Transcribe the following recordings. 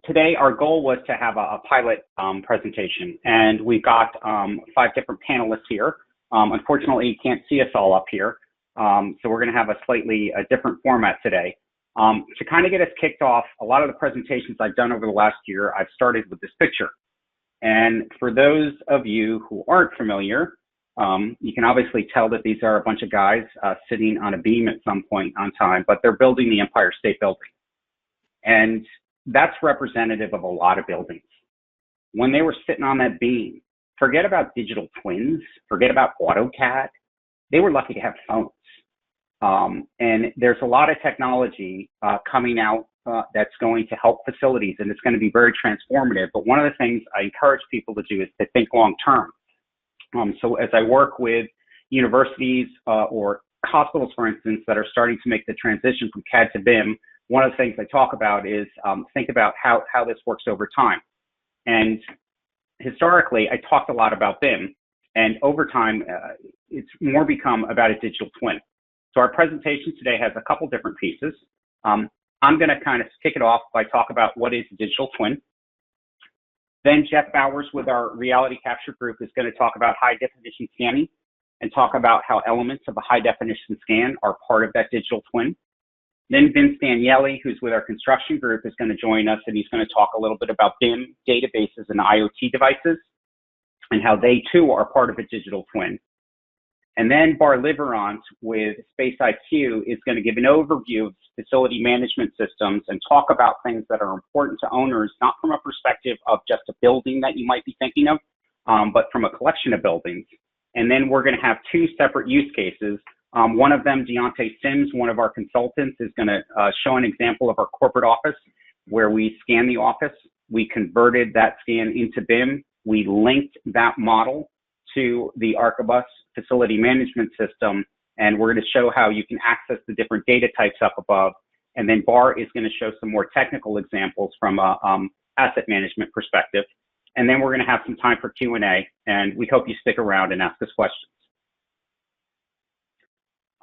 today our goal was to have a pilot presentation, and we've got 5 different panelists here. Unfortunately, you can't see us all up here, so we're going to have a slightly different format today. To kind of get us kicked off, a lot of the presentations I've done over the last year, I've started with this picture. And for those of you who aren't familiar, you can obviously tell that these are a bunch of guys sitting on a beam at some point on time, but they're building the Empire State Building. And that's representative of a lot of buildings. When they were sitting on that beam, forget about digital twins, forget about AutoCAD. They were lucky to have phones. And there's a lot of technology coming out that's going to help facilities, and it's going to be very transformative. But one of the things I encourage people to do is to think long term. So as I work with universities or hospitals, for instance, that are starting to make the transition from CAD to BIM, one of the things I talk about is think about how this works over time. And historically, I talked a lot about BIM, and over time, it's more become about a digital twin. So our presentation today has a couple different pieces. I'm going to kind of kick it off by talk about what is a digital twin. Then Jeff Bowers with our reality capture group is going to talk about high definition scanning and talk about how elements of a high definition scan are part of that digital twin. Then Vince Daniele, who's with our construction group, is going to join us, and he's going to talk a little bit about BIM databases and IoT devices and how they too are part of a digital twin. And then Bar Liverant with Space IQ is going to give an overview of facility management systems and talk about things that are important to owners, not from a perspective of just a building that you might be thinking of, but from a collection of buildings. And then we're going to have 2 separate use cases. One of them, Deontay Sims, one of our consultants, is going to show an example of our corporate office where we scan the office. We converted that scan into BIM. We linked that model to the ARCHIBUS facility management system, and we're going to show how you can access the different data types up above. And then Bar is going to show some more technical examples from a asset management perspective. And then we're going to have some time for Q&A, and we hope you stick around and ask us questions.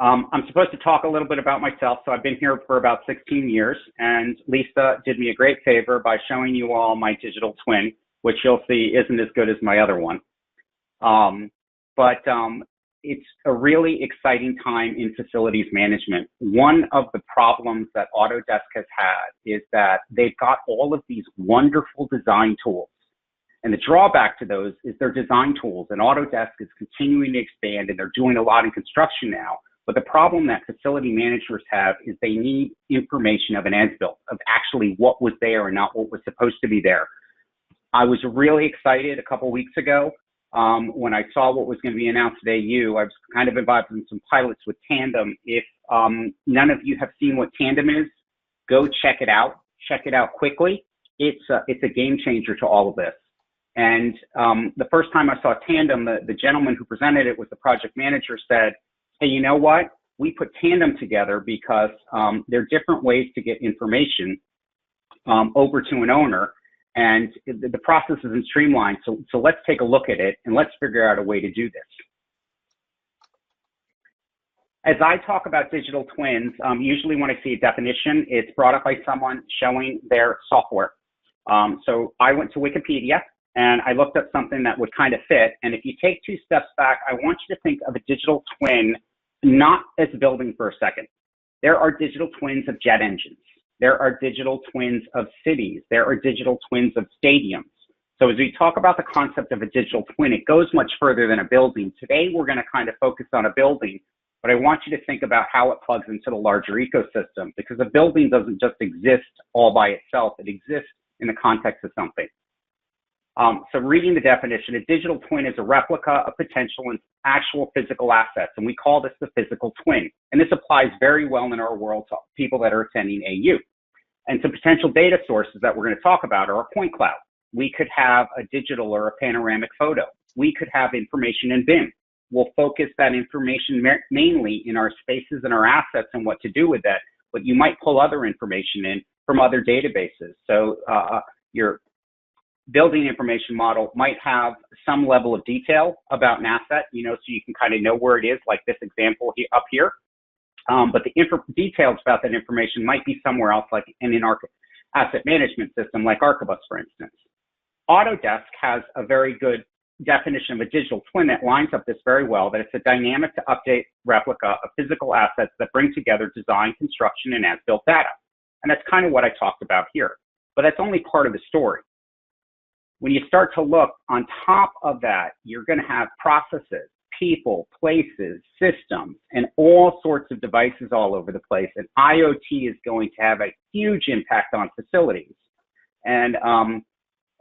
I'm supposed to talk a little bit about myself. So I've been here for about 16 years, and Lisa did me a great favor by showing you all my digital twin, which you'll see isn't as good as my other one. But it's a really exciting time in facilities management. One of the problems that Autodesk has had is that they've got all of these wonderful design tools. And the drawback to those is they're design tools, and Autodesk is continuing to expand, and they're doing a lot in construction now. But the problem that facility managers have is they need information of an as-built, of actually what was there and not what was supposed to be there. I was really excited a couple weeks ago when I saw what was going to be announced at AU. I was kind of involved in some pilots with Tandem. If none of you have seen what Tandem is, go check it out. Check it out quickly. It's a game changer to all of this. And the first time I saw Tandem, the gentleman who presented it was the project manager, said, hey, you know what? We put Tandem together because there are different ways to get information over to an owner. And the process isn't streamlined. So let's take a look at it and let's figure out a way to do this. As I talk about digital twins, usually when I see a definition, it's brought up by someone showing their software. So I went to Wikipedia and I looked up something that would kind of fit. And if you take 2 steps back, I want you to think of a digital twin not as a building for a second. There are digital twins of jet engines. There are digital twins of cities. There are digital twins of stadiums. So as we talk about the concept of a digital twin, it goes much further than a building. Today, we're going to kind of focus on a building, but I want you to think about how it plugs into the larger ecosystem, because a building doesn't just exist all by itself. It exists in the context of something. So reading the definition, a digital twin is a replica of potential and actual physical assets, and we call this the physical twin. And this applies very well in our world to people that are attending AU. And some potential data sources that we're going to talk about are a point cloud. We could have a digital or a panoramic photo. We could have information in BIM. We'll focus that information mainly in our spaces and our assets and what to do with that, but you might pull other information in from other databases. So your building information model might have some level of detail about an asset, so you can kind of know where it is, like this example up here. But the details about that information might be somewhere else, like in asset management system like ARCHIBUS, for instance. Autodesk has a very good definition of a digital twin that lines up this very well, that it's a dynamic to update replica of physical assets that bring together design, construction, and as-built data. And that's kind of what I talked about here. But that's only part of the story. When you start to look on top of that, you're going to have processes, people, places, systems, and all sorts of devices all over the place. And IoT is going to have a huge impact on facilities. And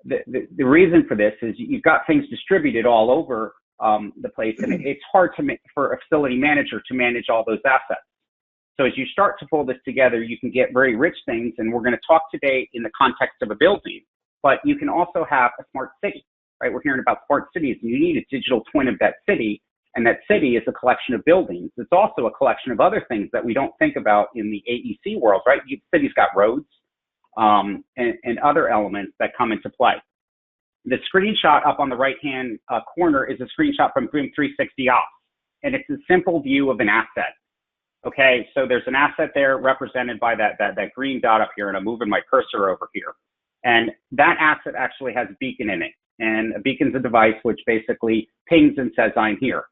the reason for this is you've got things distributed all over the place, and it's hard for a facility manager to manage all those assets. So as you start to pull this together, you can get very rich things, and we're going to talk today in the context of a building, but you can also have a smart city, right? We're hearing about smart cities, and you need a digital twin of that city, and that city is a collection of buildings. It's also a collection of other things that we don't think about in the AEC world, right? Cities got roads, and other elements that come into play. The screenshot up on the right-hand corner is a screenshot from BIM 360 Ops, and it's a simple view of an asset. Okay, so there's an asset there represented by that green dot up here, and I'm moving my cursor over here. And that asset actually has a beacon in it, and a beacon's a device which basically pings and says, I'm here.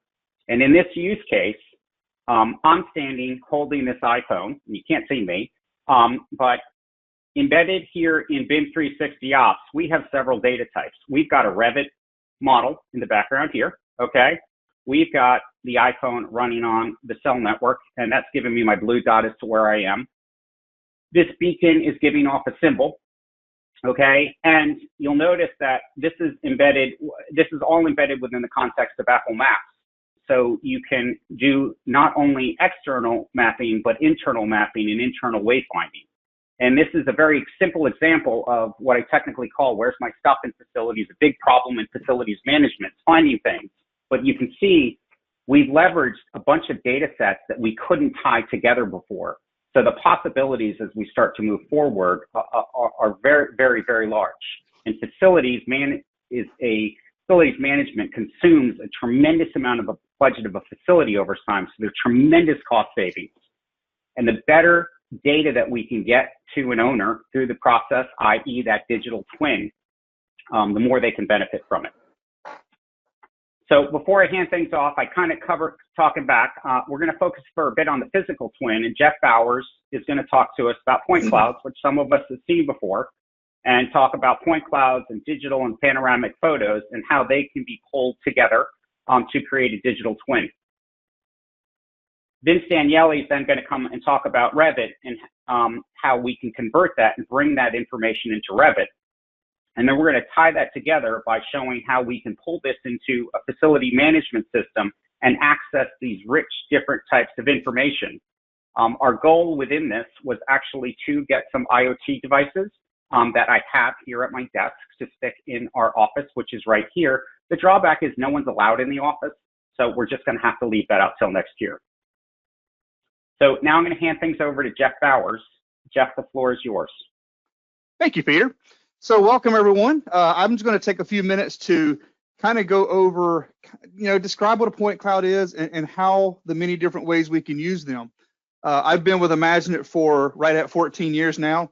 And in this use case, I'm standing holding this iPhone, and you can't see me, but embedded here in BIM 360 Ops, we have several data types. We've got a REVIT model in the background here, okay? We've got the iPhone running on the cell network, and that's giving me my blue dot as to where I am. This beacon is giving off a symbol, okay? And you'll notice that this is all embedded within the context of Apple Maps. So you can do not only external mapping, but internal mapping and internal wayfinding. And this is a very simple example of what I technically call where's my stuff in facilities. A big problem in facilities management is finding things. But you can see we've leveraged a bunch of data sets that we couldn't tie together before. So the possibilities as we start to move forward are very, very, very large. And facilities management consumes a tremendous amount of a budget of a facility over time. So there's tremendous cost savings. And the better data that we can get to an owner through the process, i.e. that digital twin, the more they can benefit from it. So before I hand things off, I kind of talking back, we're going to focus for a bit on the physical twin, and Jeff Bowers is going to talk to us about point clouds, which some of us have seen before, and talk about point clouds and digital and panoramic photos and how they can be pulled together to create a digital twin. Vince Daniele is then going to come and talk about REVIT and how we can convert that and bring that information into REVIT. And then we're going to tie that together by showing how we can pull this into a facility management system and access these rich different types of information. Our goal within this was actually to get some IoT devices that I have here at my desk to stick in our office, which is right here. The drawback is no one's allowed in the office, so we're just going to have to leave that out till next year. So now I'm going to hand things over to Jeff Bowers. Jeff, the floor is yours. Thank you, Peter. So welcome, everyone. I'm just going to take a few minutes to kind of go over, describe what a point cloud is and how the many different ways we can use them. I've been with Imagineit for right at 14 years now.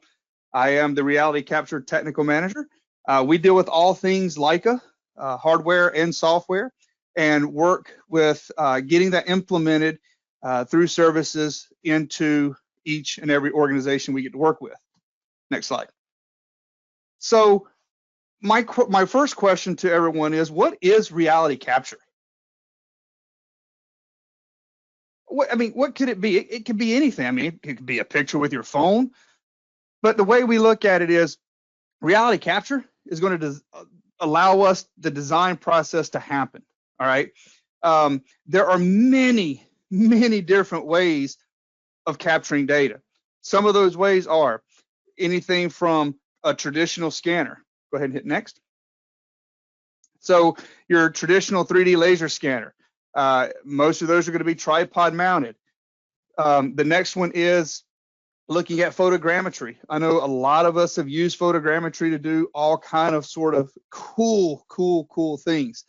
I am the reality capture technical manager. We deal with all things Leica, hardware and software, and work with getting that implemented through services into each and every organization we get to work with. Next slide. So my first question to everyone is, what is reality capture? What could it be? It could be anything. I mean, it could be a picture with your phone, but the way we look at it is reality capture is going to allow us the design process to happen. All right. There are many different ways of capturing data. Some of those ways are anything from a traditional scanner. Go ahead and hit next. So your traditional 3D laser scanner, most of those are going to be tripod mounted. The next one is looking at photogrammetry. I know a lot of us have used photogrammetry to do all kind of sort of cool things.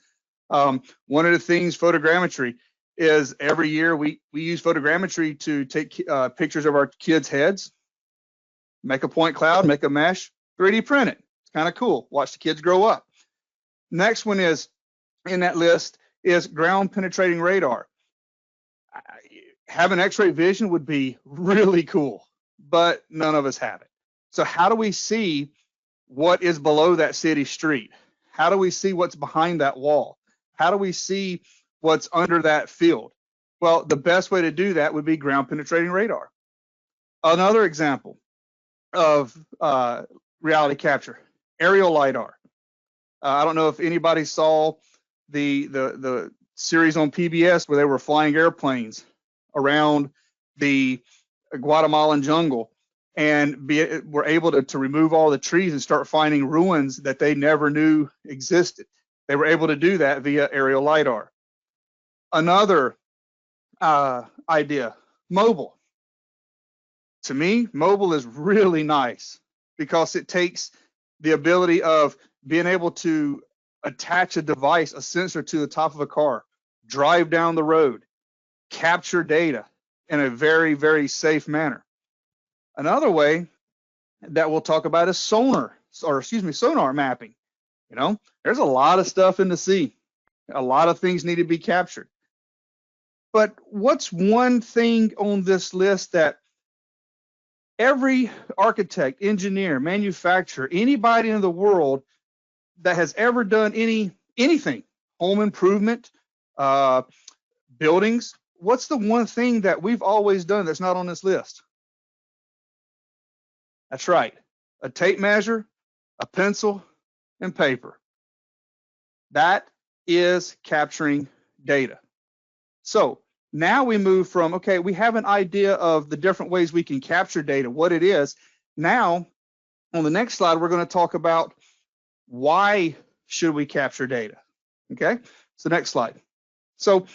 One of the things photogrammetry is every year we use photogrammetry to take pictures of our kids' heads. make a point cloud, make a mesh, 3D print it. It's kind of cool. Watch the kids grow up. Next one is in that list is ground penetrating radar. Having X-ray vision would be really cool, but none of us have it. So how do we see what is below that city street? How do we see what's behind that wall? How do we see what's under that field? Well, the best way to do that would be ground penetrating radar. Another example of reality capture, aerial LiDAR. I don't know if anybody saw the series on PBS where they were flying airplanes around the Guatemalan jungle and were able to remove all the trees and start finding ruins that they never knew existed. They were able to do that via aerial LiDAR. Another idea, mobile. To me, mobile is really nice because it takes the ability of being able to attach a device, a sensor to the top of a car, drive down the road, capture data in a very, very safe manner. Another way that we'll talk about is sonar mapping. You know, there's a lot of stuff in the sea. A lot of things need to be captured. But what's one thing on this list that every architect, engineer, manufacturer, anybody in the world that has ever done anything, home improvement, buildings, what's the one thing that we've always done that's not on this list? That's right, a tape measure, a pencil, and paper. That is capturing data. So now we move from, okay, we have an idea of the different ways we can capture data, what it is. Now, on the next slide, we're going to talk about why should we capture data, okay? So next slide. So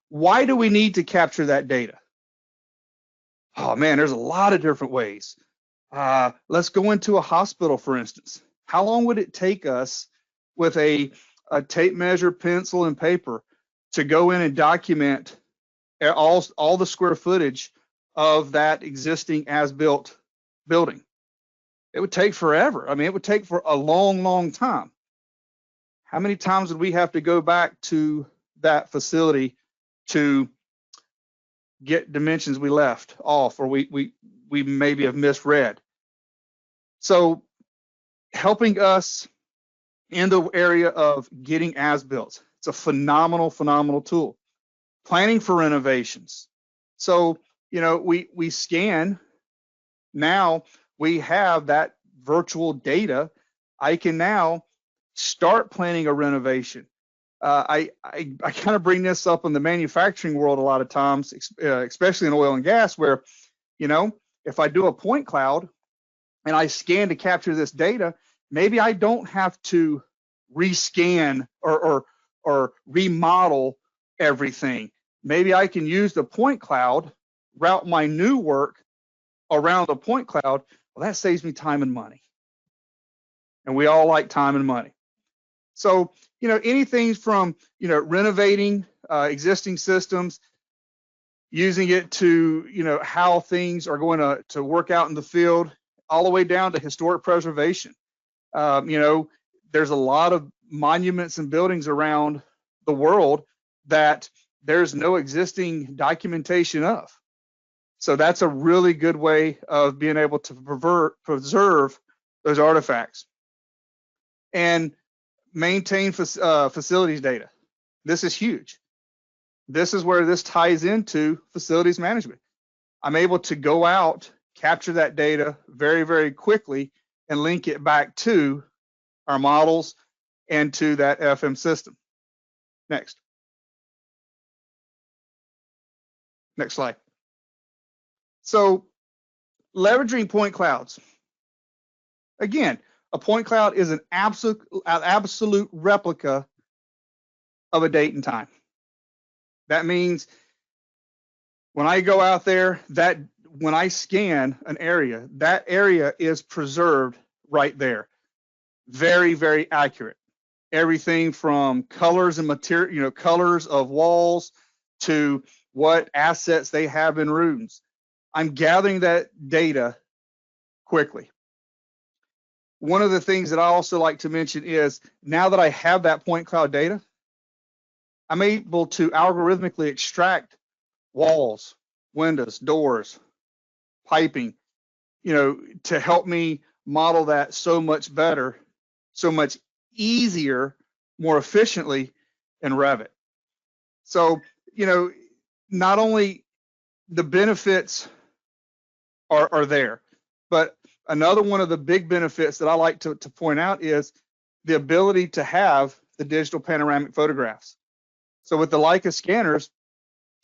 why do we need to capture that data? Oh man, there's a lot of different ways. Let's go into a hospital, for instance. How long would it take us with a tape measure, pencil, and paper to go in and document all the square footage of that existing as-built building? It would take forever. I mean, it would take for a long, long time. How many times would we have to go back to that facility to get dimensions we left off or we maybe have misread? So helping us in the area of getting as-built, it's a phenomenal, phenomenal tool. Planning for renovations. So, you know, we scan. Now we have that virtual data. I can now start planning a renovation. I kind of bring this up in the manufacturing world a lot of times, especially in oil and gas, where, you know, if I do a point cloud and I scan to capture this data, maybe I don't have to rescan or remodel everything. Maybe I can use the point cloud, route my new work around the point cloud. Well, that saves me time and money. And we all like time and money. So, you know, anything from, you know, renovating existing systems, using it to, you know, how things are going to work out in the field, all the way down to historic preservation. You know, there's a lot of monuments and buildings around the world that there's no existing documentation of. So that's a really good way of being able to preserve those artifacts and maintain facilities data. This is huge. This is where this ties into facilities management. I'm able to go out, capture that data very, very quickly and link it back to our models and to that FM system. Next. Next slide. So leveraging point clouds. Again, a point cloud is an absolute replica of a date and time. That means when I go out there, that when I scan an area, that area is preserved right there. Very, very accurate. Everything from colors and material, you know, colors of walls to what assets they have in rooms. I'm gathering that data quickly. One of the things that I also like to mention is now that I have that point cloud data, I'm able to algorithmically extract walls, windows, doors, piping, to help me model that so much better, so much easier, more efficiently in Revit. So, not only the benefits are there, but another one of the big benefits that I like to point out is the ability to have the digital panoramic photographs. So with the Leica scanners,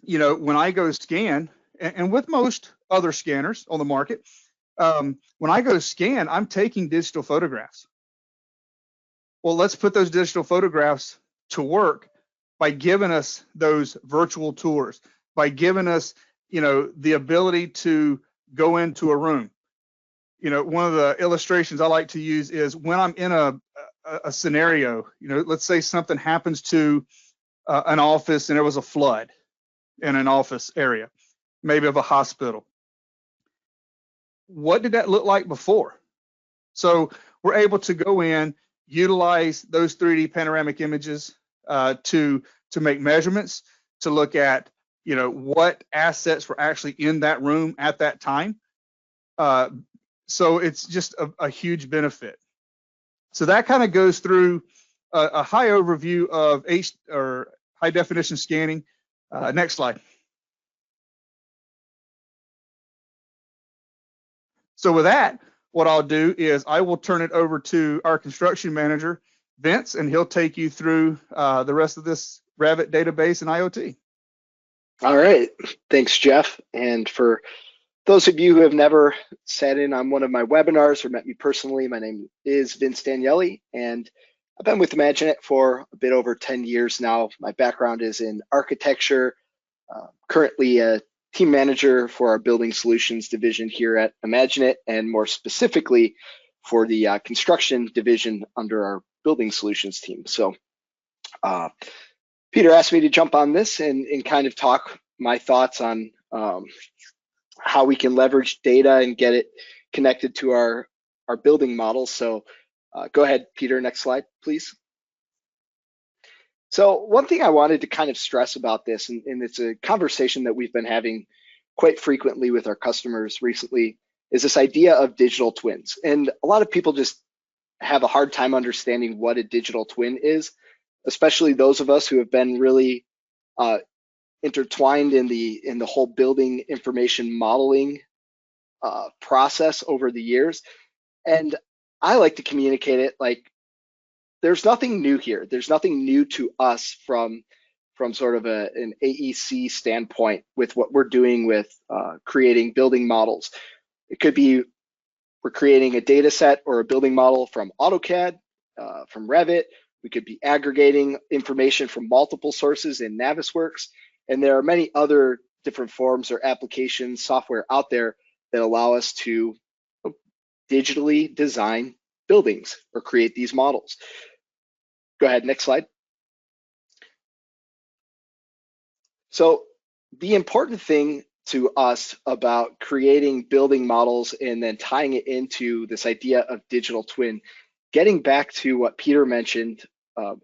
when I go scan, and with most other scanners on the market, when I go scan, I'm taking digital photographs. Well, let's put those digital photographs to work by giving us those virtual tours, by giving us, the ability to go into a room. One of the illustrations I like to use is when I'm in a scenario, let's say something happens to an office and there was a flood in an office area, maybe of a hospital. What did that look like before? So we're able to go in, utilize those 3D panoramic images to make measurements, to look at what assets were actually in that room at that time. So it's just a huge benefit. So that kind of goes through a high overview of high definition scanning. Next slide. So with that, what I'll do is I will turn it over to our construction manager, Vince, and he'll take you through the rest of this Revit database and IoT. All right, thanks, Jeff. And for those of you who have never sat in on one of my webinars or met me personally, my name is Vince Danielli, and I've been with ImagineIt for a bit over 10 years now. My background is in architecture, currently a team manager for our building solutions division here at ImagineIt, and more specifically for the construction division under our building solutions team. So Peter asked me to jump on this and kind of talk my thoughts on how we can leverage data and get it connected to our building models. So go ahead, Peter, next slide, please. So one thing I wanted to kind of stress about this, and it's a conversation that we've been having quite frequently with our customers recently, is this idea of digital twins. And a lot of people just have a hard time understanding what a digital twin is, especially those of us who have been really intertwined in the whole building information modeling process over the years. And I like to communicate it like there's nothing new here. There's nothing new to us from sort of an AEC standpoint with what we're doing with creating building models. It could be we're creating a data set or a building model from AutoCAD, from Revit. We could be aggregating information from multiple sources in Navisworks. And there are many other different forms or applications, software out there that allow us to digitally design buildings or create these models. Go ahead, next slide. So the important thing to us about creating building models and then tying it into this idea of digital twin, getting back to what Peter mentioned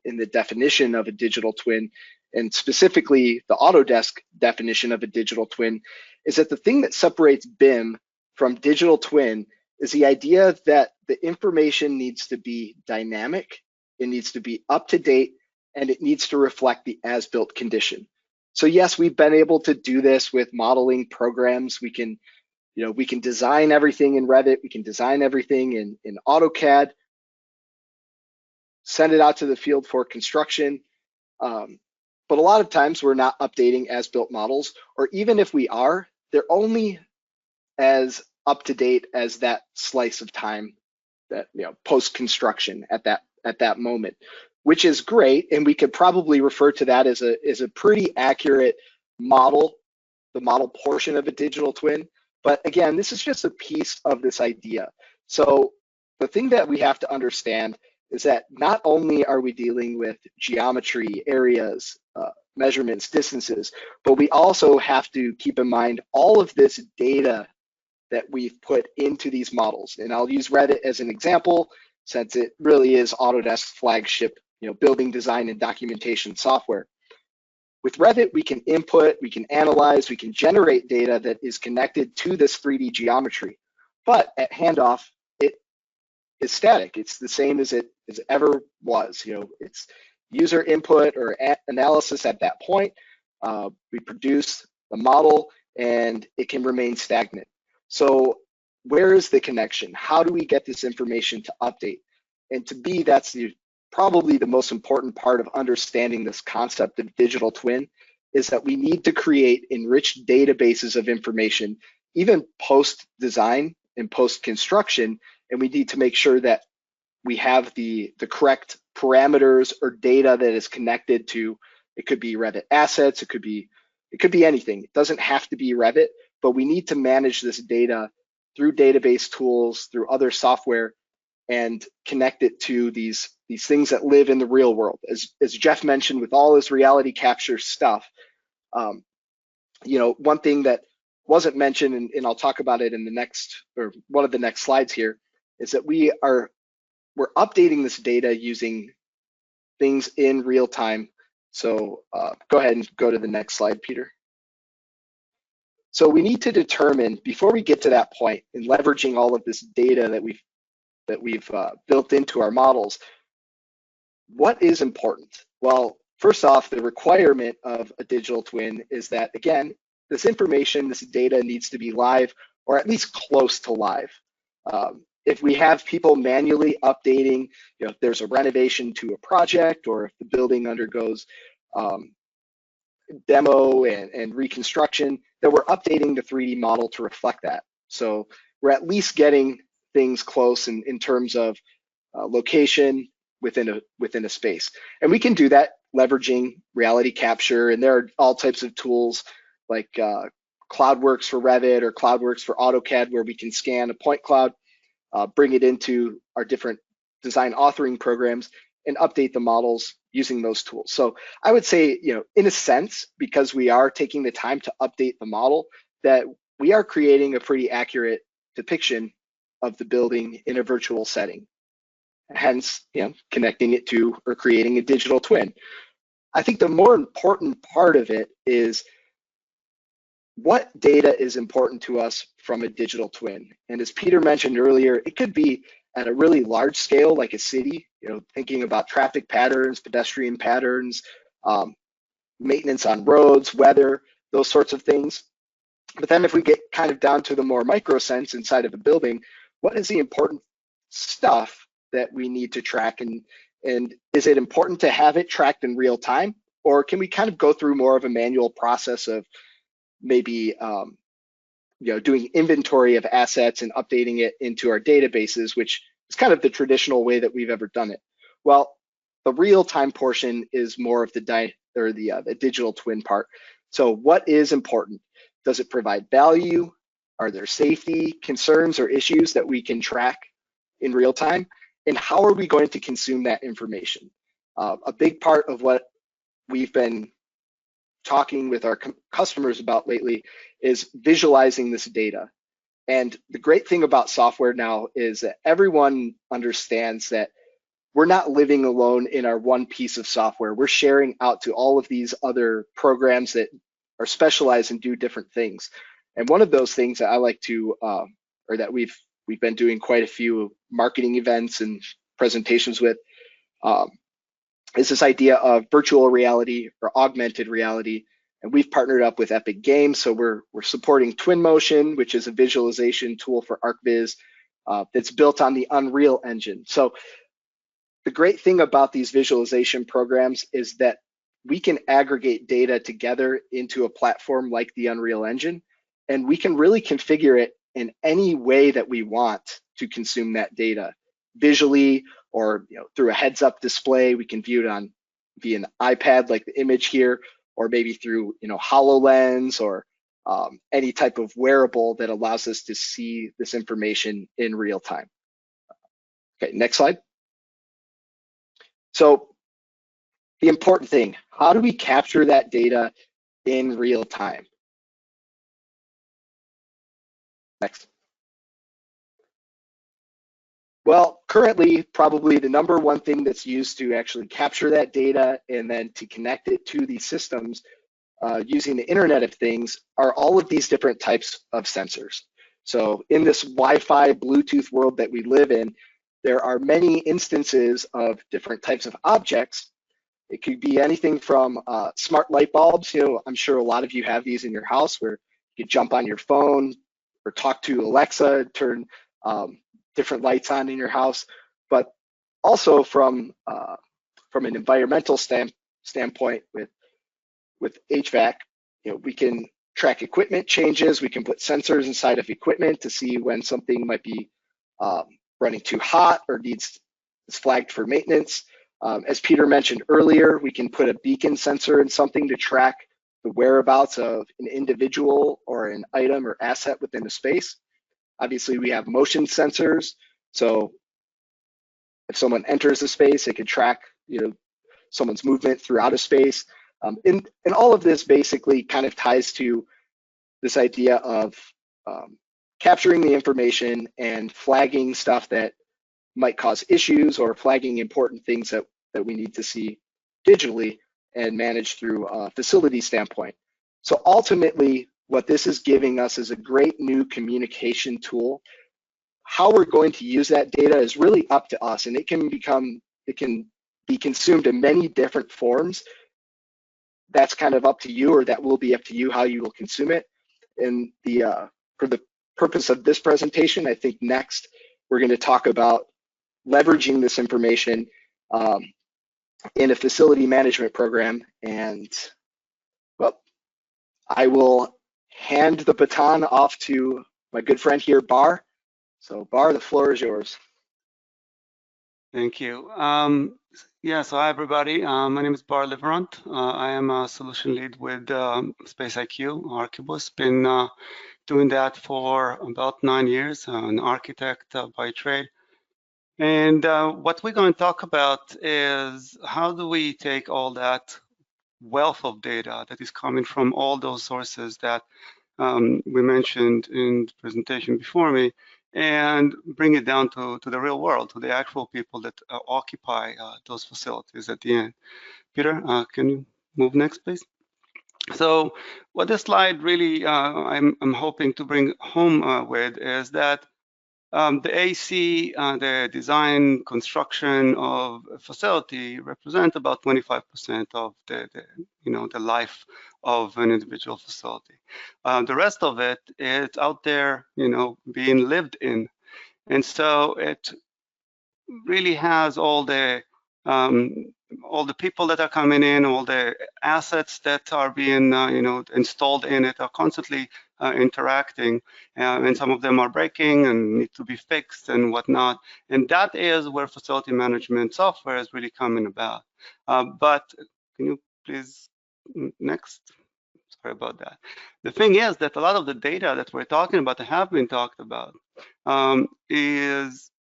in the definition of a digital twin, and specifically the Autodesk definition of a digital twin, is that the thing that separates BIM from digital twin is the idea that the information needs to be dynamic, it needs to be up to date, and it needs to reflect the as-built condition. So yes, we've been able to do this with modeling programs. We can design everything in Revit, we can design everything in AutoCAD, send it out to the field for construction. But a lot of times we're not updating as-built models, or even if we are, they're only as up to date as that slice of time that post-construction at that moment, which is great, and we could probably refer to that as a pretty accurate model, the model portion of a digital twin. But again, this is just a piece of this idea. So the thing that we have to understand is that not only are we dealing with geometry, areas, measurements, distances, but we also have to keep in mind all of this data that we've put into these models. And I'll use Revit as an example, since it really is Autodesk's flagship, building design and documentation software. With Revit, we can input, we can analyze, we can generate data that is connected to this 3D geometry. But at handoff, it is static. It's the same as it ever was. It's user input or analysis at that point. We produce the model and it can remain stagnant. So where is the connection? How do we get this information to update? And to me, that's probably the most important part of understanding this concept of digital twin, is that we need to create enriched databases of information, even post-design and post-construction, and we need to make sure that we have the correct parameters or data that is connected to, it could be Revit assets, it could be anything. It doesn't have to be Revit, but we need to manage this data through database tools, through other software, and connect it to these things that live in the real world. As Jeff mentioned, with all his reality capture stuff, one thing that wasn't mentioned, and I'll talk about it in the next, or one of the next slides here, is that we're updating this data using things in real time. So go ahead and go to the next slide, Peter. So we need to determine, before we get to that point, in leveraging all of this data that we've built into our models, what is important? Well, first off, the requirement of a digital twin is that, again, this information, this data needs to be live, or at least close to live. If we have people manually updating, if there's a renovation to a project, or if the building undergoes demo and reconstruction, then we're updating the 3D model to reflect that. So we're at least getting things close in terms of location within a space. And we can do that leveraging reality capture, and there are all types of tools like CloudWorks for Revit or CloudWorks for AutoCAD, where we can scan a point cloud, bring it into our different design authoring programs, and update the models using those tools. So I would say, in a sense, because we are taking the time to update the model, that we are creating a pretty accurate depiction of the building in a virtual setting, hence connecting it to or creating a digital twin. I think the more important part of it is what data is important to us from a digital twin. And as Peter mentioned earlier, it could be at a really large scale, like a city, thinking about traffic patterns, pedestrian patterns, maintenance on roads, weather, those sorts of things. But then if we get kind of down to the more micro sense inside of a building, what is the important stuff that we need to track? And is it important to have it tracked in real time? Or can we kind of go through more of a manual process of maybe doing inventory of assets and updating it into our databases, which is kind of the traditional way that we've ever done it? Well, the real-time portion is more of the digital twin part. So what is important? Does it provide value? Are there safety concerns or issues that we can track in real time? And how are we going to consume that information? A big part of what we've been talking with our customers about lately is visualizing this data. And the great thing about software now is that everyone understands that we're not living alone in our one piece of software. We're sharing out to all of these other programs that are specialized and do different things. And one of those things that I like to, or that we've been doing quite a few marketing events and presentations with, is this idea of virtual reality or augmented reality. And we've partnered up with Epic Games. So we're supporting Twinmotion, which is a visualization tool for ArcHIBUS that's built on the Unreal Engine. So the great thing about these visualization programs is that we can aggregate data together into a platform like the Unreal Engine, and we can really configure it in any way that we want to consume that data, visually, or through a heads-up display. We can view it via an iPad, like the image here, or maybe through HoloLens or any type of wearable that allows us to see this information in real time. Okay, next slide. So the important thing, how do we capture that data in real time? Next. Well, currently, probably the number one thing that's used to actually capture that data and then to connect it to these systems using the Internet of Things are all of these different types of sensors. So in this Wi-Fi, Bluetooth world that we live in, there are many instances of different types of objects. It could be anything from smart light bulbs. You know, I'm sure a lot of you have these in your house where you jump on your phone or talk to Alexa, turn different lights on in your house, but also from an environmental standpoint with HVAC, you know, we can track equipment changes. We can put sensors inside of equipment to see when something might be running too hot or is flagged for maintenance. As Peter mentioned earlier, we can put a beacon sensor in something to track the whereabouts of an individual or an item or asset within a space. Obviously, we have motion sensors. So if someone enters a space, it can track, you know, someone's movement throughout a space. And all of this basically kind of ties to this idea of capturing the information and flagging stuff that might cause issues or flagging important things that we need to see digitally and manage through a facility standpoint. So ultimately, what this is giving us is a great new communication tool. How we're going to use that data is really up to us, and it can be consumed in many different forms. That's kind of up to you, or that will be up to you how you will consume it. And for the purpose of this presentation, I think next we're going to talk about leveraging this information in a facility management program. And well, I will hand the baton off to my good friend here, Bar. So Bar, the floor is yours. Thank you. Yeah, so hi everybody. My name is Bar Liverant. I am a solution lead with Space IQ, ARCHIBUS. Been doing that for about 9 years, an architect by trade. And what we're going to talk about is how do we take all that wealth of data that is coming from all those sources that we mentioned in the presentation before me, and bring it down to the real world, to the actual people that occupy those facilities at the end. Peter, can you move next, please? So what this slide really I'm hoping to bring home with is that the AC, the design, construction of a facility represent about 25% of the life of an individual facility. The rest of it is out there, being lived in, and so it really has all the people that are coming in, all the assets that are being installed in it are constantly interacting, and some of them are breaking and need to be fixed and whatnot. And that is where facility management software is really coming about. But can you please next? Sorry about that. The thing is that a lot of the data that we're talking about, that have been talked about, is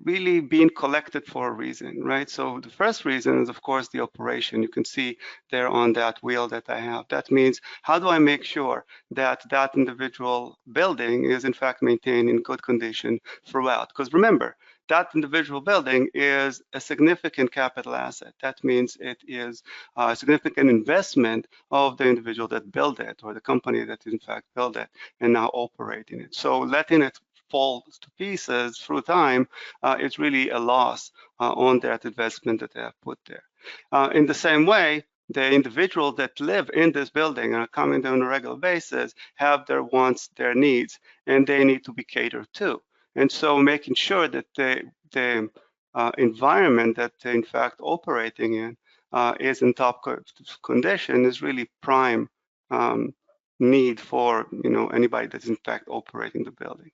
really being collected for a reason, right? So the first reason is, of course, the operation. You can see there on that wheel that I have. That means, how do I make sure that that individual building is in fact maintained in good condition throughout? Because remember, that individual building is a significant capital asset. That means it is a significant investment of the individual that built it, or the company that in fact built it and now operating it. So letting it fall to pieces through time, it's really a loss on that investment that they have put there. In the same way, the individuals that live in this building and are coming on a regular basis have their wants, their needs, and they need to be catered to. And so making sure that the environment that they're in fact operating in is in top condition is really prime need for anybody that's in fact operating the building.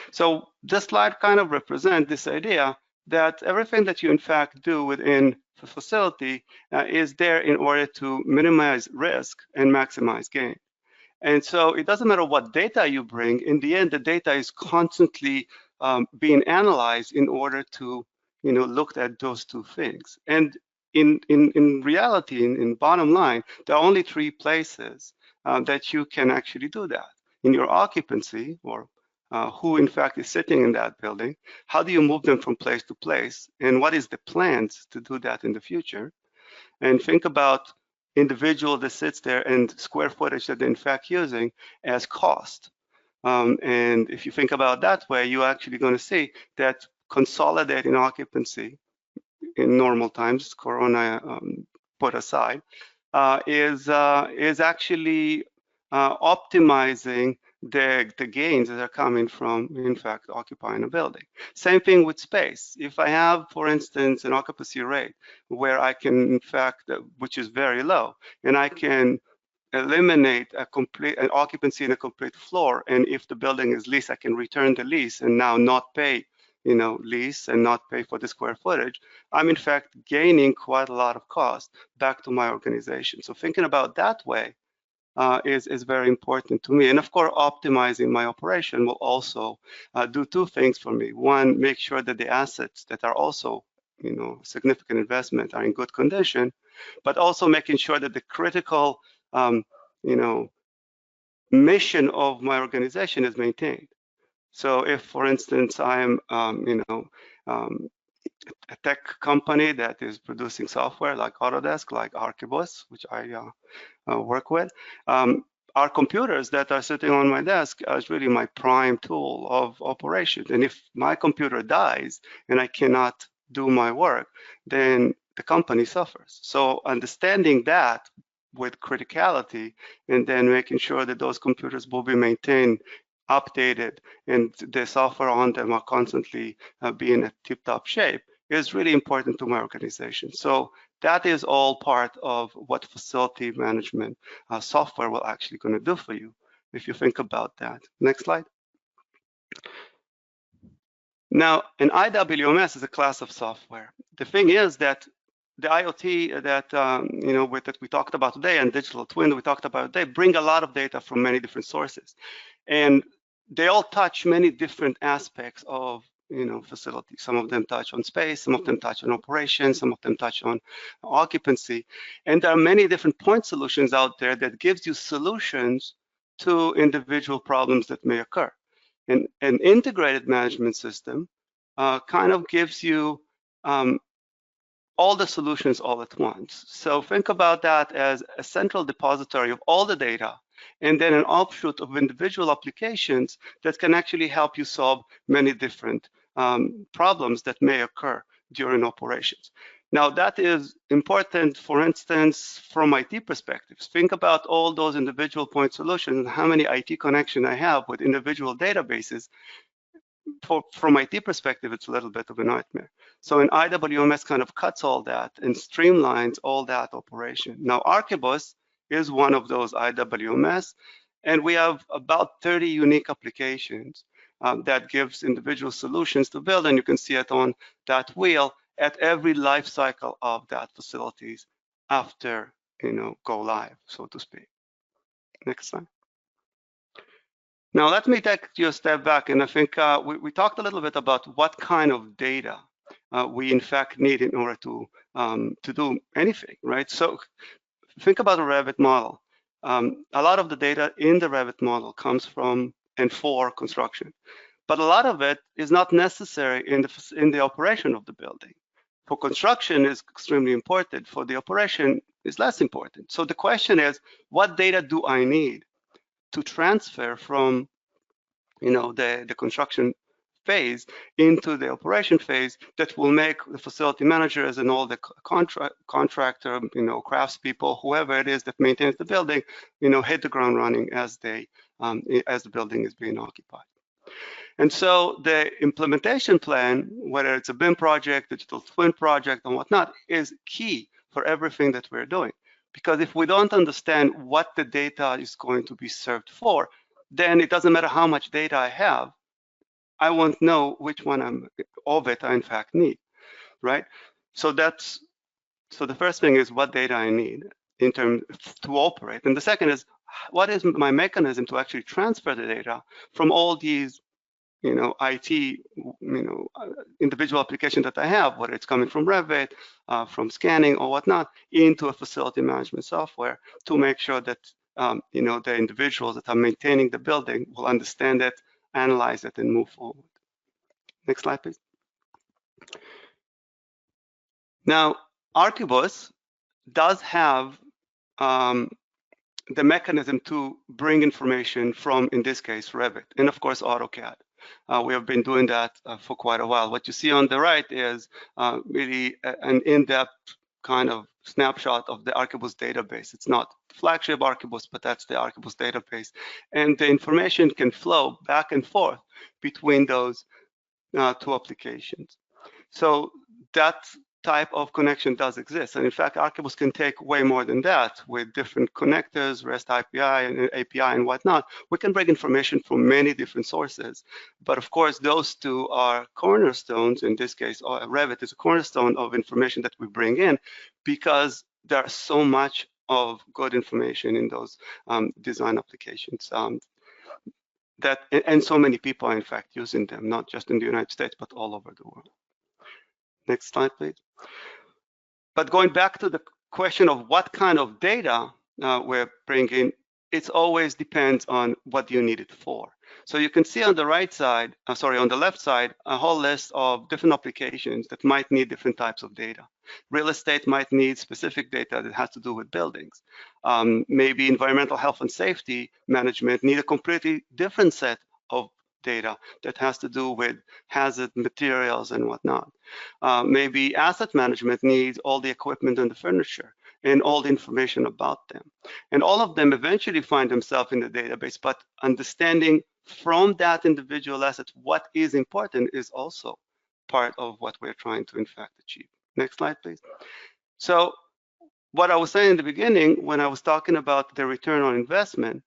So this slide kind of represents this idea that everything that you in fact do within the facility is there in order to minimize risk and maximize gain. And so it doesn't matter what data you bring. In the end, the data is constantly being analyzed in order to look at those two things. And in reality, in bottom line, there are only 3 places that you can actually do that: in your occupancy or who in fact is sitting in that building, how do you move them from place to place, and what is the plans to do that in the future, and think about individual that sits there and square footage that they're in fact using as cost. And if you think about that way, you're actually going to see that consolidating occupancy in normal times, Corona put aside, is actually optimizing the gains that are coming from, in fact, occupying a building. Same thing with space. If I have, for instance, an occupancy rate where I can, in fact, which is very low, and I can eliminate an occupancy in a complete floor, and if the building is leased, I can return the lease and now not pay, lease and not pay for the square footage. I'm in fact gaining quite a lot of cost back to my organization. So thinking about that way is very important to me. And of course, optimizing my operation will also do two things for me. One, make sure that the assets that are also, significant investment are in good condition, but also making sure that the critical, mission of my organization is maintained. So if, for instance, I am, a tech company that is producing software like Autodesk, like ARCHIBUS, which I work with, our computers that are sitting on my desk is really my prime tool of operation. And if my computer dies and I cannot do my work, then the company suffers. So understanding that with criticality, and then making sure that those computers will be maintained, updated, and the software on them are constantly being in tip-top shape is really important to my organization. So that is all part of what facility management software will actually going to do for you, if you think about that. Next slide. Now, an IWMS is a class of software. The thing is that the IoT that that we talked about today, and digital twin that we talked about today, bring a lot of data from many different sources, and they all touch many different aspects of facilities. Some of them touch on space, some of them touch on operations, some of them touch on occupancy, and there are many different point solutions out there that gives you solutions to individual problems that may occur. And an integrated management system kind of gives you all the solutions all at once. So think about that as a central depository of all the data, and then an offshoot of individual applications that can actually help you solve many different problems that may occur during operations. Now, that is important, for instance, from IT perspectives. Think about all those individual point solutions and how many IT connections I have with individual databases. From IT perspective, it's a little bit of a nightmare. So an IWMS kind of cuts all that and streamlines all that operation. Now, ARCHIBUS is one of those IWMS, and we have about 30 unique applications that gives individual solutions to build, and you can see it on that wheel at every life cycle of that facilities after go live, so to speak. Next slide. Now, let me take you a step back, and I think we talked a little bit about what kind of data we in fact need in order to do anything, right? So think about a REVIT model. A lot of the data in the REVIT model comes from and for construction, but a lot of it is not necessary in the operation of the building. For construction is extremely important. For the operation is less important. So the question is, what data do I need to transfer from the construction phase into the operation phase that will make the facility managers and all the contractor, craftspeople, whoever it is that maintains the building, hit the ground running as the building is being occupied. And so the implementation plan, whether it's a BIM project, digital twin project, and whatnot, is key for everything that we're doing. Because if we don't understand what the data is going to be served for, then it doesn't matter how much data I have, I won't know which one of it I in fact need, right? So the first thing is what data I need in terms to operate, and the second is what is my mechanism to actually transfer the data from all these, IT, individual application that I have, whether it's coming from REVIT, from scanning or whatnot, into a facility management software to make sure that the individuals that are maintaining the building will understand it analyze it and move forward. Next slide, please. Now, ARCHIBUS does have the mechanism to bring information from, in this case, REVIT, and of course, AutoCAD. We have been doing that for quite a while. What you see on the right is really an in-depth kind of snapshot of the ARCHIBUS database. It's not flagship ARCHIBUS, but that's the ARCHIBUS database. And the information can flow back and forth between those two applications. So that type of connection does exist. And in fact, ARCHIBUS can take way more than that with different connectors, REST API and API and whatnot. We can bring information from many different sources. But of course, those two are cornerstones. In this case, REVIT is a cornerstone of information that we bring in because there's so much of good information in those design applications. And so many people are in fact using them, not just in the United States, but all over the world. Next slide, please. But going back to the question of what kind of data we're bringing, it always depends on what you need it for. So you can see on the right side, on the left side, a whole list of different applications that might need different types of data. Real estate might need specific data that has to do with buildings. Maybe environmental health and safety management need a completely different set of data that has to do with hazard materials and whatnot. Maybe asset management needs all the equipment and the furniture and all the information about them. And all of them eventually find themselves in the database, but understanding from that individual asset what is important is also part of what we're trying to in fact achieve. Next slide, please. So what I was saying in the beginning, when I was talking about the return on investment,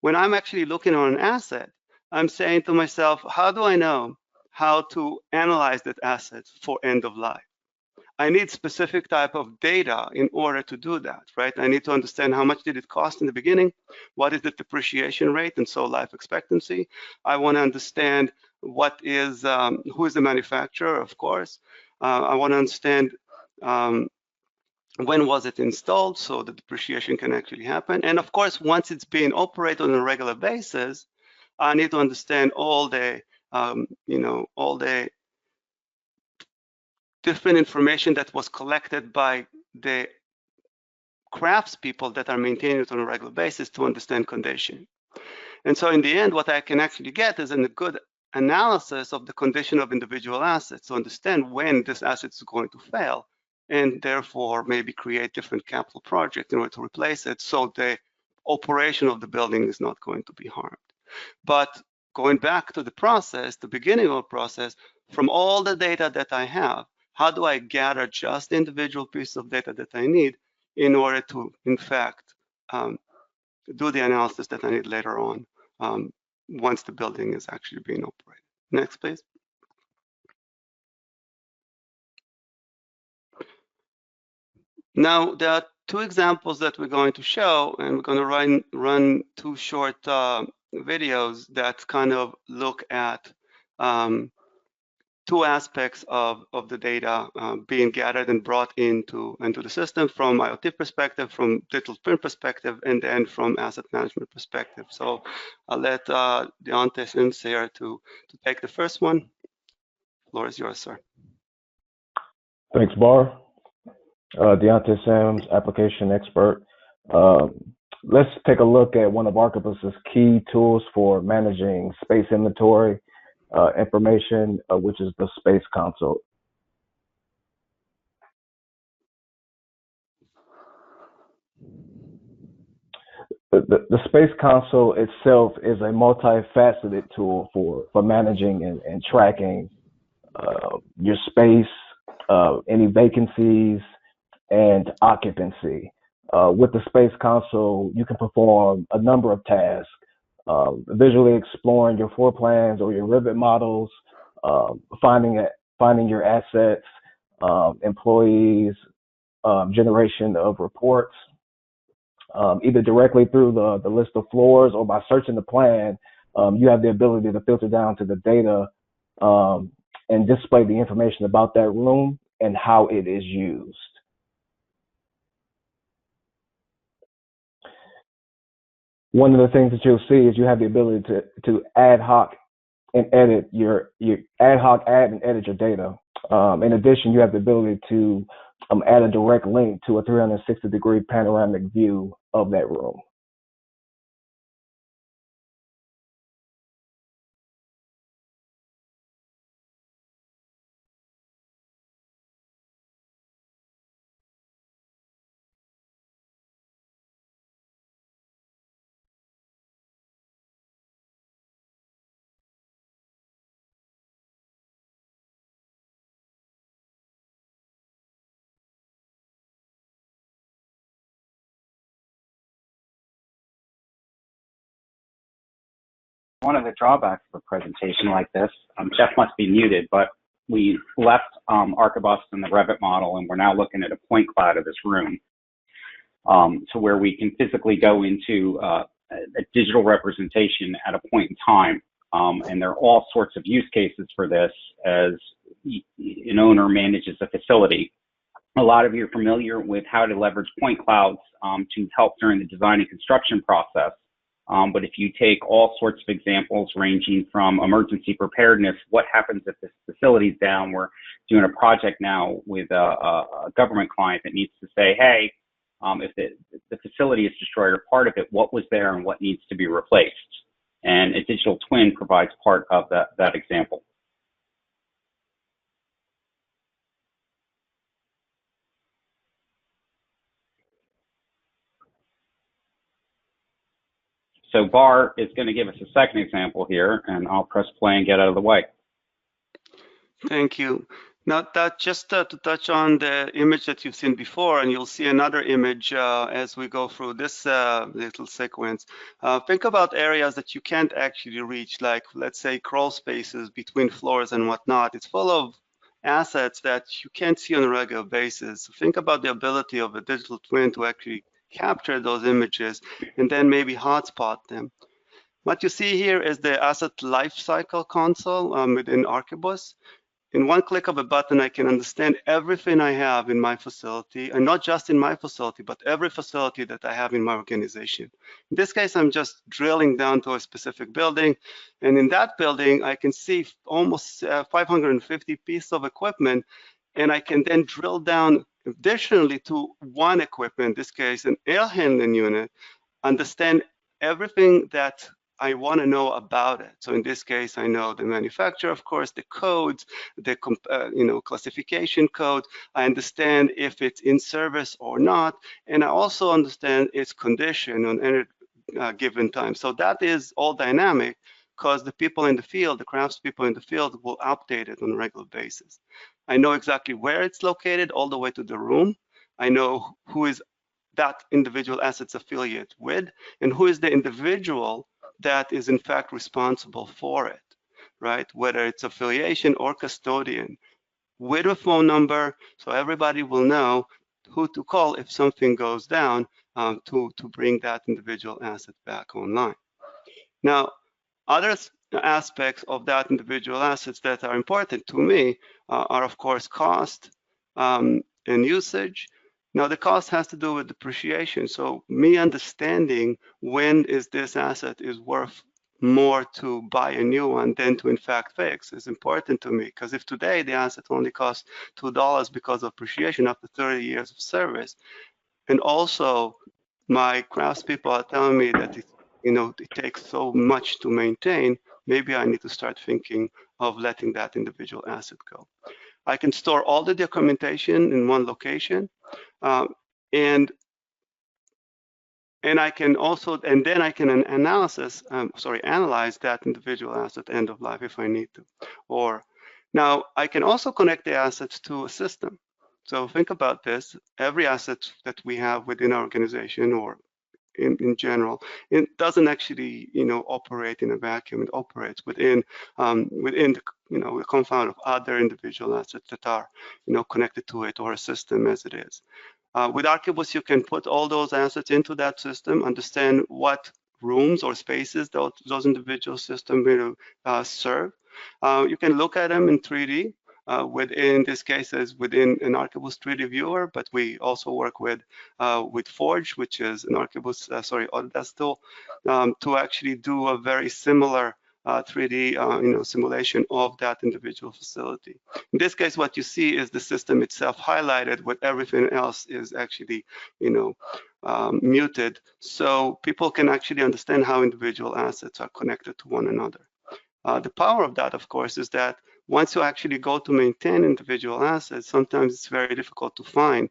when I'm actually looking on an asset, I'm saying to myself, how do I know how to analyze that asset for end of life? I need specific type of data in order to do that, right? I need to understand how much did it cost in the beginning, what is the depreciation rate, and so life expectancy. I want to understand what is, who is the manufacturer, of course. I want to understand when was it installed so the depreciation can actually happen. And of course, once it's being operated on a regular basis, I need to understand all the, all the different information that was collected by the craftspeople that are maintaining it on a regular basis to understand condition. And so in the end, what I can actually get is a good analysis of the condition of individual assets to understand when this asset is going to fail, and therefore maybe create different capital projects in order to replace it so the operation of the building is not going to be harmed. But going back to the process, the beginning of the process, from all the data that I have, how do I gather just the individual piece of data that I need in order to, in fact, do the analysis that I need later on once the building is actually being operated. Next, please. Now, there are two examples that we're going to show, and we're going to run two short videos that kind of look at two aspects of the data being gathered and brought into the system from IoT perspective, from digital twin perspective, and then from asset management perspective. So I'll let Deontay Sims here to take the first one. The floor is yours, sir. Thanks, Bar. Deontay Sims, application expert. Let's take a look at one of ARCHIBUS's key tools for managing space inventory information, which is the Space Console. The Space Console itself is a multifaceted tool for managing and tracking your space, any vacancies, and occupancy. With the Space Console, you can perform a number of tasks, visually exploring your floor plans or your REVIT models, finding your assets, employees, generation of reports, either directly through the list of floors or by searching the plan. You have the ability to filter down to the data and display the information about that room and how it is used. One of the things that you'll see is you have the ability to ad hoc and edit your ad hoc add and edit your data. In addition, you have the ability to add a direct link to a 360-degree panoramic view of that room. One of the drawbacks of a presentation like this, Jeff must be muted, but we left ARCHIBUS in the REVIT model, and we're now looking at a point cloud of this room. So where we can physically go into a digital representation at a point in time. And there are all sorts of use cases for this as an owner manages a facility. A lot of you are familiar with how to leverage point clouds to help during the design and construction process. But if you take all sorts of examples ranging from emergency preparedness, what happens if this facility's down? We're doing a project now with a government client that needs to say, hey, if the facility is destroyed or part of it, what was there and what needs to be replaced? And a digital twin provides part of that example. So Bar is going to give us a second example here, and I'll press play and get out of the way. Thank you. Now, that just to touch on the image that you've seen before, and you'll see another image as we go through this little sequence. Think about areas that you can't actually reach, like, let's say, crawl spaces between floors and whatnot. It's full of assets that you can't see on a regular basis. Think about the ability of a digital twin to actually capture those images and then maybe hotspot them. What you see here is the asset lifecycle console within ARCHIBUS. In one click of a button, I can understand everything I have in my facility, and not just in my facility, but every facility that I have in my organization. In this case, I'm just drilling down to a specific building, and in that building, I can see almost 550 pieces of equipment, and I can then drill down additionally to one equipment, in this case, an air handling unit, understand everything that I want to know about it. So in this case, I know the manufacturer, of course, the codes, the classification code. I understand if it's in service or not, and I also understand its condition on any given time. So that is all dynamic, because the people in the field, the craftspeople in the field, will update it on a regular basis. I know exactly where it's located, all the way to the room. I know who is that individual asset's affiliate with, and who is the individual that is in fact responsible for it, right? Whether it's affiliation or custodian, with a phone number, so everybody will know who to call if something goes down to bring that individual asset back online. Now, other aspects of that individual assets that are important to me are, of course, cost and usage. Now, the cost has to do with depreciation. So me understanding when is this asset is worth more to buy a new one than to in fact fix is important to me, because if today the asset only costs $2 because of appreciation after 30 years of service, and also my craftspeople are telling me that it takes so much to maintain, maybe I need to start thinking of letting that individual asset go. I can store all the documentation in one location, and I can also, and then I can analyze that individual asset end of life if I need to. Or now I can also connect the assets to a system. So think about this: every asset that we have within our organization, or in general, it doesn't actually operate in a vacuum. It operates within the confound of other individual assets that are connected to it, or a system as it is. With ARCHIBUS, you can put all those assets into that system, understand what rooms or spaces those individual systems will serve. You can look at them in 3D. Within this case, is within an ARCHIBUS 3D viewer, but we also work with Forge, which is an ARCHIBUS, Autodesk tool, to actually do a very similar 3D simulation of that individual facility. In this case, what you see is the system itself highlighted, with everything else is actually muted, so people can actually understand how individual assets are connected to one another. The power of that, of course, is that once you actually go to maintain individual assets, sometimes it's very difficult to find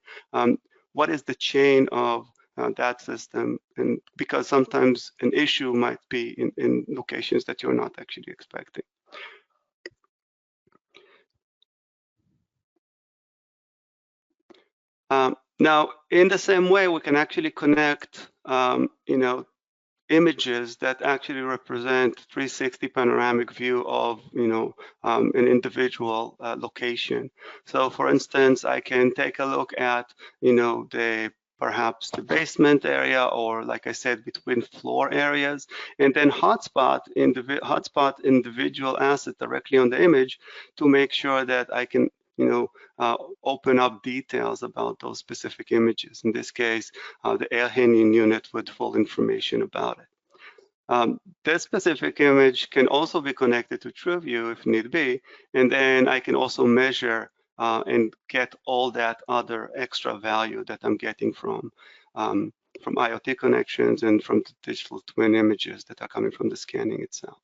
what is the chain of that system, and because sometimes an issue might be in locations that you're not actually expecting. Now, in the same way, we can actually connect, images that actually represent 360 panoramic view of, an individual location. So, for instance, I can take a look at, perhaps the basement area, or like I said, between floor areas, and then hotspot individual asset directly on the image to make sure that I can open up details about those specific images. In this case, the air handling unit with full information about it. This specific image can also be connected to TrueView if need be, and then I can also measure and get all that other extra value that I'm getting from IoT connections and from the digital twin images that are coming from the scanning itself.